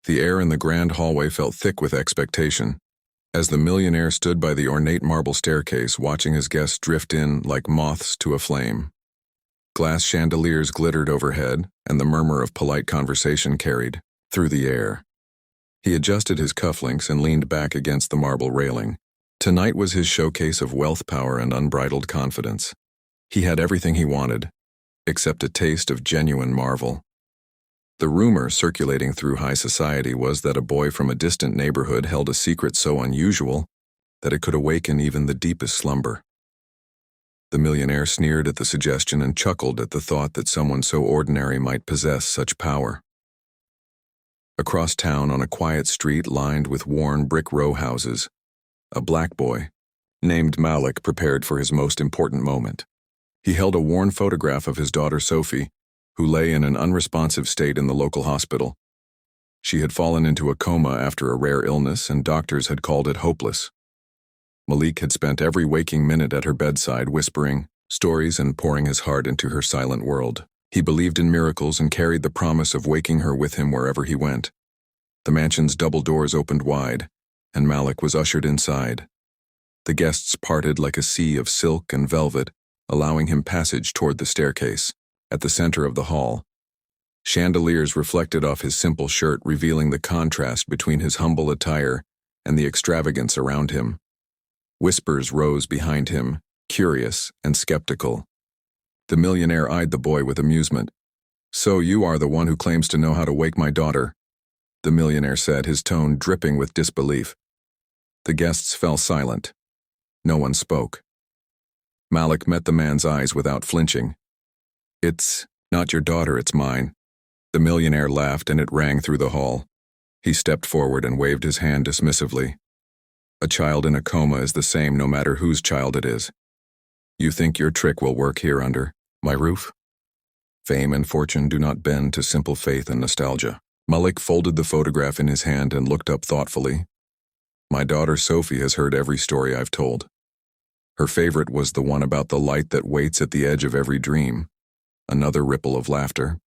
The air in the grand hallway felt thick with expectation, as the millionaire stood by the ornate marble staircase watching his guests drift in like moths to a flame. Glass chandeliers glittered overhead, and the murmur of polite conversation carried through the air. He adjusted his cufflinks and leaned back against the marble railing. Tonight was his showcase of wealth, power, and unbridled confidence. He had everything he wanted, except a taste of genuine marvel. The rumor circulating through high society was that a boy from a distant neighborhood held a secret so unusual that it could awaken even the deepest slumber. The millionaire sneered at the suggestion and chuckled at the thought that someone so ordinary might possess such power. Across town, on a quiet street lined with worn brick row houses, a black boy, named Malik, prepared for his most important moment. He held a worn photograph of his daughter Sophie, who lay in an unresponsive state in the local hospital. She had fallen into a coma after a rare illness, and doctors had called it hopeless. Malik had spent every waking minute at her bedside whispering stories and pouring his heart into her silent world. He believed in miracles and carried the promise of waking her with him wherever he went. The mansion's double doors opened wide, and Malik was ushered inside. The guests parted like a sea of silk and velvet, allowing him passage toward the staircase. At the center of the hall, chandeliers reflected off his simple shirt, revealing the contrast between his humble attire and the extravagance around him. Whispers rose behind him, curious and skeptical. The millionaire eyed the boy with amusement. "So you are the one who claims to know how to wake my daughter," the millionaire said, his tone dripping with disbelief. The guests fell silent. No one spoke. Malik met the man's eyes without flinching. "It's not your daughter, it's mine." The millionaire laughed, and it rang through the hall. He stepped forward and waved his hand dismissively. "A child in a coma is the same no matter whose child it is. You think your trick will work here under my roof? Fame and fortune do not bend to simple faith and nostalgia." Malik folded the photograph in his hand and looked up thoughtfully. "My daughter Sophie has heard every story I've told. Her favorite was the one about the light that waits at the edge of every dream." Another ripple of laughter.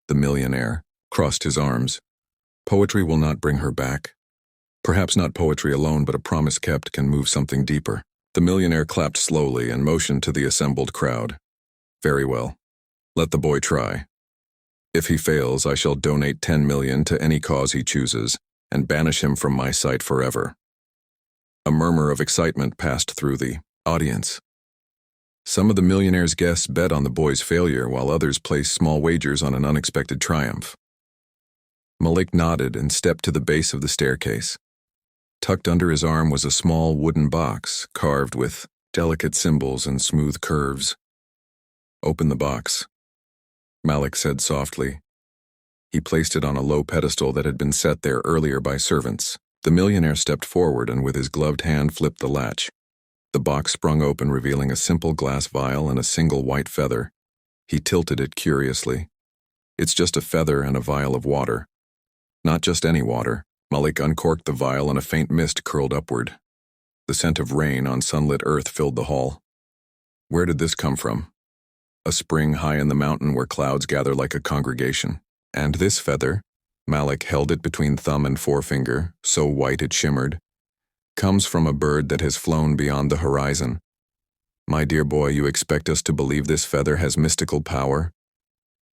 The millionaire crossed his arms. "Poetry will not bring her back. Perhaps not poetry alone, but a promise kept can move something deeper." The millionaire clapped slowly and motioned to the assembled crowd. "Very well. Let the boy try. If he fails, I shall donate 10 million to any cause he chooses and banish him from my sight forever." A murmur of excitement passed through the audience. Some of the millionaire's guests bet on the boy's failure, while others placed small wagers on an unexpected triumph. Malik nodded and stepped to the base of the staircase. Tucked under his arm was a small wooden box, carved with delicate symbols and smooth curves. "Open the box," Malik said softly. He placed it on a low pedestal that had been set there earlier by servants. The millionaire stepped forward and with his gloved hand flipped the latch. The box sprung open, revealing a simple glass vial and a single white feather. He tilted it curiously. "It's just a feather and a vial of water." "Not just any water." Malik uncorked the vial and a faint mist curled upward. The scent of rain on sunlit earth filled the hall. "Where did this come from?" "A spring high in the mountain where clouds gather like a congregation." "And this feather," Malik held it between thumb and forefinger, so white it shimmered, "comes from a bird that has flown beyond the horizon. My dear boy, you expect us to believe this feather has mystical power?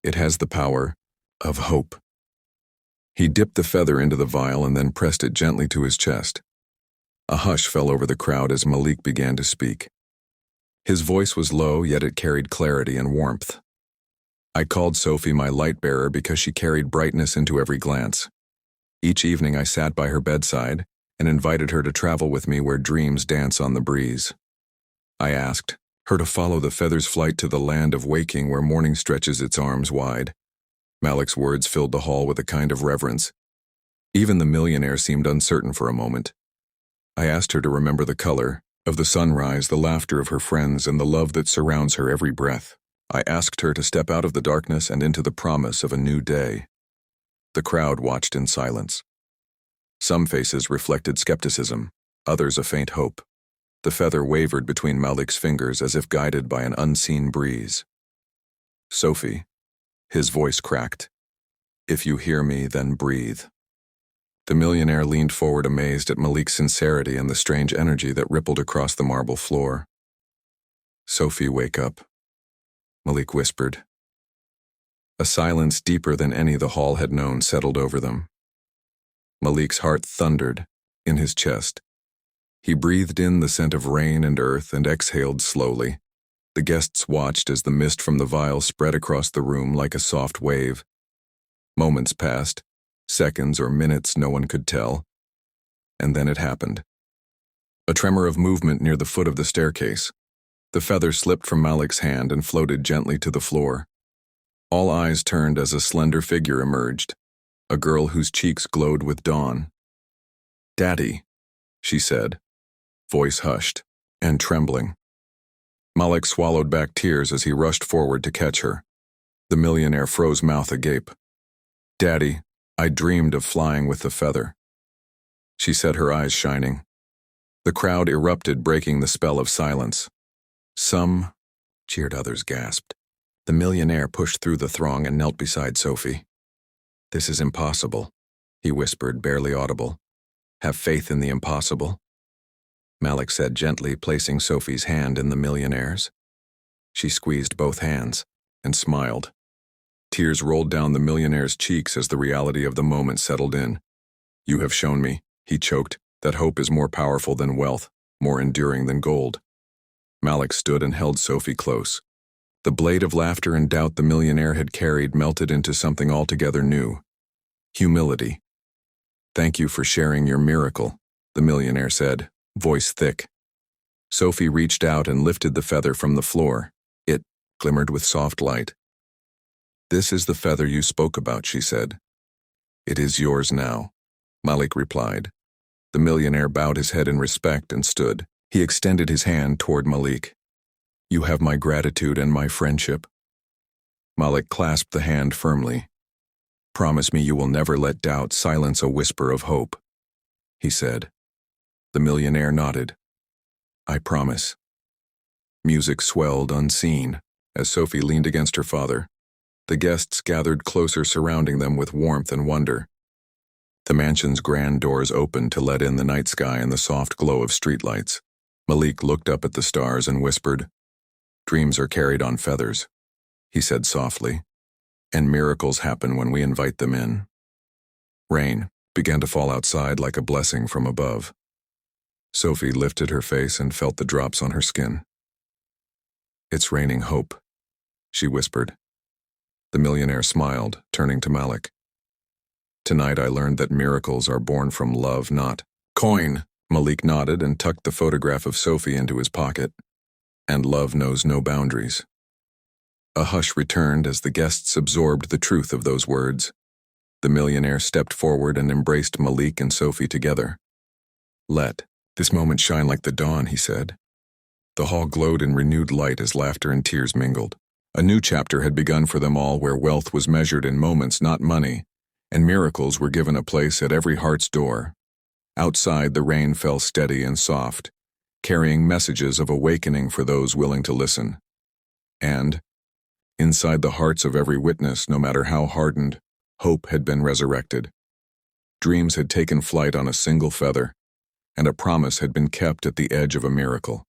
It has the power of hope." He dipped the feather into the vial and then pressed it gently to his chest. A hush fell over the crowd as Malik began to speak. His voice was low, yet it carried clarity and warmth. "I called Sophie my light bearer because she carried brightness into every glance. Each evening I sat by her bedside and invited her to travel with me where dreams dance on the breeze. I asked her to follow the feather's flight to the land of waking where morning stretches its arms wide." Malik's words filled the hall with a kind of reverence. Even the millionaire seemed uncertain for a moment. "I asked her to remember the color of the sunrise, the laughter of her friends, and the love that surrounds her every breath. I asked her to step out of the darkness and into the promise of a new day." The crowd watched in silence. Some faces reflected skepticism, others a faint hope. The feather wavered between Malik's fingers as if guided by an unseen breeze. "Sophie," his voice cracked, "if you hear me, then breathe." The millionaire leaned forward amazed at Malik's sincerity and the strange energy that rippled across the marble floor. "Sophie, wake up," Malik whispered. A silence deeper than any the hall had known settled over them. Malik's heart thundered in his chest. He breathed in the scent of rain and earth and exhaled slowly. The guests watched as the mist from the vial spread across the room like a soft wave. Moments passed, seconds or minutes no one could tell. And then it happened. A tremor of movement near the foot of the staircase. The feather slipped from Malik's hand and floated gently to the floor. All eyes turned as a slender figure emerged, a girl whose cheeks glowed with dawn. "Daddy," she said, voice hushed and trembling. Malik swallowed back tears as he rushed forward to catch her. The millionaire froze mouth agape. "Daddy, I dreamed of flying with the feather," she said, her eyes shining. The crowd erupted, breaking the spell of silence. "Some," cheered, others gasped. The millionaire pushed through the throng and knelt beside Sophie. "This is impossible," he whispered, barely audible. "Have faith in the impossible," Malik said gently, placing Sophie's hand in the millionaire's. She squeezed both hands and smiled. Tears rolled down the millionaire's cheeks as the reality of the moment settled in. "You have shown me," he choked, "that hope is more powerful than wealth, more enduring than gold." Malik stood and held Sophie close. The blade of laughter and doubt the millionaire had carried melted into something altogether new. Humility. "Thank you for sharing your miracle," the millionaire said, voice thick. Sophie reached out and lifted the feather from the floor. It glimmered with soft light. "This is the feather you spoke about," she said. "It is yours now," Malik replied. The millionaire bowed his head in respect and stood. He extended his hand toward Malik. "You have my gratitude and my friendship." Malik clasped the hand firmly. "Promise me you will never let doubt silence a whisper of hope," he said. The millionaire nodded. "I promise." Music swelled unseen as Sophie leaned against her father. The guests gathered closer, surrounding them with warmth and wonder. The mansion's grand doors opened to let in the night sky and the soft glow of streetlights. Malik looked up at the stars and whispered, "Dreams are carried on feathers," he said softly, "and miracles happen when we invite them in." Rain began to fall outside like a blessing from above. Sophie lifted her face and felt the drops on her skin. "It's raining hope," she whispered. The millionaire smiled, turning to Malik. "Tonight I learned that miracles are born from love, not coin." Malik nodded and tucked the photograph of Sophie into his pocket. "And love knows no boundaries." A hush returned as the guests absorbed the truth of those words. The millionaire stepped forward and embraced Malik and Sophie together. "Let this moment shine like the dawn," he said. The hall glowed in renewed light as laughter and tears mingled. A new chapter had begun for them all, where wealth was measured in moments, not money, and miracles were given a place at every heart's door. Outside, the rain fell steady and soft, carrying messages of awakening for those willing to listen. And, inside the hearts of every witness, no matter how hardened, hope had been resurrected. Dreams had taken flight on a single feather, and a promise had been kept at the edge of a miracle.